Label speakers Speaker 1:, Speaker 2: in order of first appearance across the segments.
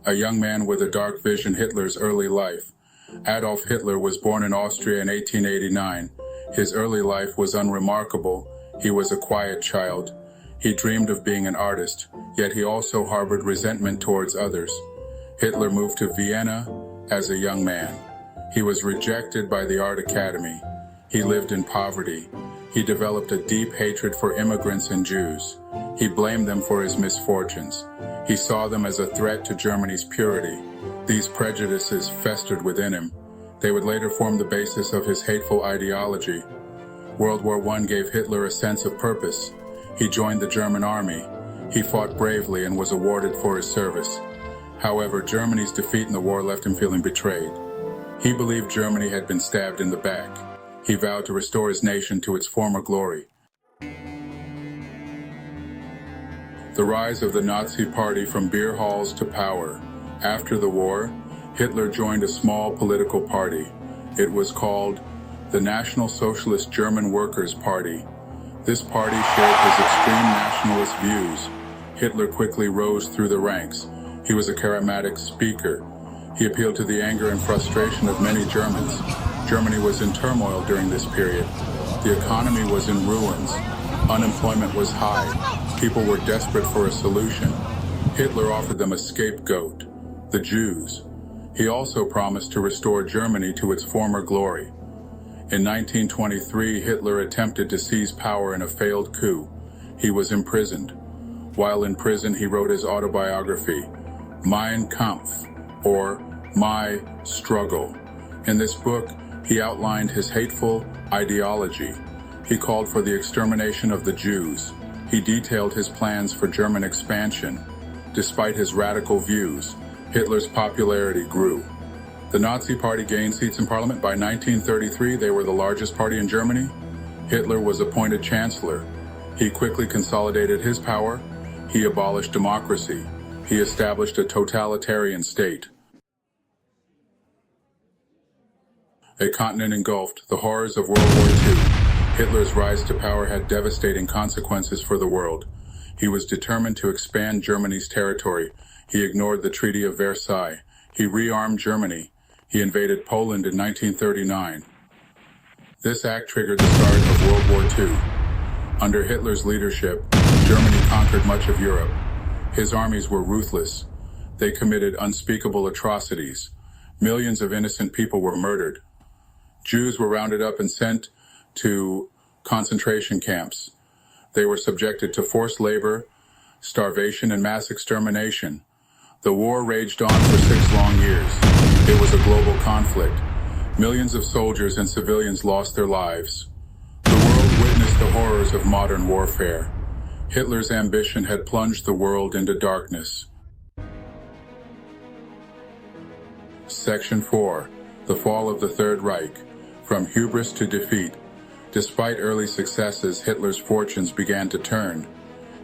Speaker 1: a young man with a dark vision. Hitler's early life. Adolf Hitler was born in Austria in 1889. His early life was unremarkable. He was a quiet child. He dreamed of being an artist, yet he also harbored resentment towards others. Hitler moved to Vienna as a young man. He was rejected by the art academy. He lived in poverty. He developed a deep hatred for immigrants and Jews. He blamed them for his misfortunes. He saw them as a threat to Germany's purity. These prejudices festered within him. They would later form the basis of his hateful ideology. World War I gave Hitler a sense of purpose. He joined the German army. He fought bravely and was awarded for his service. However, Germany's defeat in the war left him feeling betrayed. He believed Germany had been stabbed in the back. He vowed to restore his nation to its former glory. The rise of the Nazi Party from beer halls to power. After the war, Hitler joined a small political party. It was called the National Socialist German Workers' Party. This party shared his extreme nationalist views. Hitler quickly rose through the ranks. He was a charismatic speaker. He appealed to the anger and frustration of many Germans. Germany was in turmoil during this period. The economy was in ruins. Unemployment was high. People were desperate for a solution. Hitler offered them a scapegoat, the Jews. He also promised to restore Germany to its former glory. In 1923, Hitler attempted to seize power in a failed coup. He was imprisoned. While in prison, he wrote his autobiography, Mein Kampf, or My Struggle. In this book, he outlined his hateful ideology. He called for the extermination of the Jews. He detailed his plans for German expansion. Despite his radical views, Hitler's popularity grew. The Nazi Party gained seats in parliament. By 1933, they were the largest party in Germany. Hitler was appointed chancellor. He quickly consolidated his power. He abolished democracy. He established a totalitarian state. A continent engulfed, the horrors of World War II. Hitler's rise to power had devastating consequences for the world. He was determined to expand Germany's territory. He ignored the Treaty of Versailles. He rearmed Germany. He invaded Poland in 1939. This act triggered the start of World War II. Under Hitler's leadership, Germany conquered much of Europe. His armies were ruthless. They committed unspeakable atrocities. Millions of innocent people were murdered. Jews were rounded up and sent to concentration camps. They were subjected to forced labor, starvation, and mass extermination. The war raged on for 6 long years. It was a global conflict. Millions of soldiers and civilians lost their lives. The world witnessed the horrors of modern warfare. Hitler's ambition had plunged the world into darkness. Section 4. The Fall of the Third Reich. From hubris to defeat. Despite early successes, Hitler's fortunes began to turn.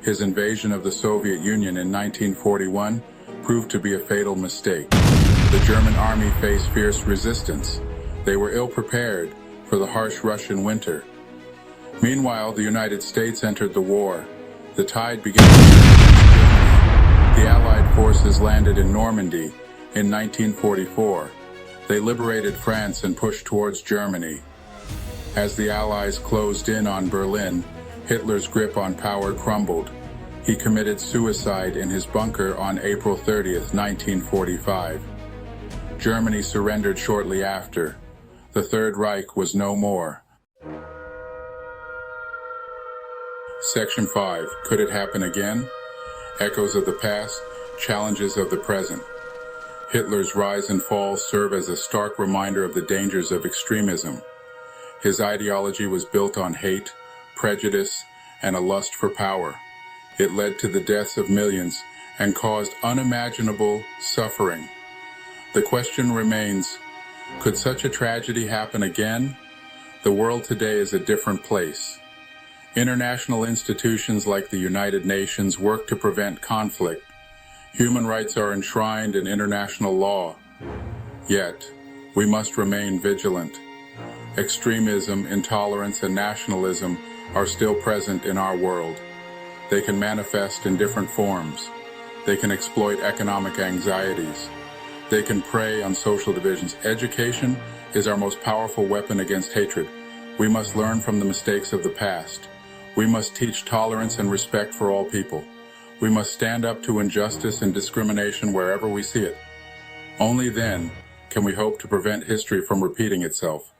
Speaker 1: His invasion of the Soviet Union in 1941 proved to be a fatal mistake. The German army faced fierce resistance. They were ill-prepared for the harsh Russian winter. Meanwhile, the United States entered the war. The tide began to turn against Germany. The Allied forces landed in Normandy in 1944. They liberated France and pushed towards Germany. As the Allies closed in on Berlin, Hitler's grip on power crumbled. He committed suicide in his bunker on April 30th, 1945. Germany surrendered shortly after. The Third Reich was no more. Section 5. Could it happen again? Echoes of the past, challenges of the present. Hitler's rise and fall serve as a stark reminder of the dangers of extremism. His ideology was built on hate, prejudice, and a lust for power. It led to the deaths of millions and caused unimaginable suffering. The question remains, could such a tragedy happen again? The world today is a different place. International institutions like the United Nations work to prevent conflict. Human rights are enshrined in international law. Yet, we must remain vigilant. Extremism, intolerance, and nationalism are still present in our world. They can manifest in different forms. They can exploit economic anxieties. They can prey on social divisions. Education is our most powerful weapon against hatred. We must learn from the mistakes of the past. We must teach tolerance and respect for all people. We must stand up to injustice and discrimination wherever we see it. Only then can we hope to prevent history from repeating itself.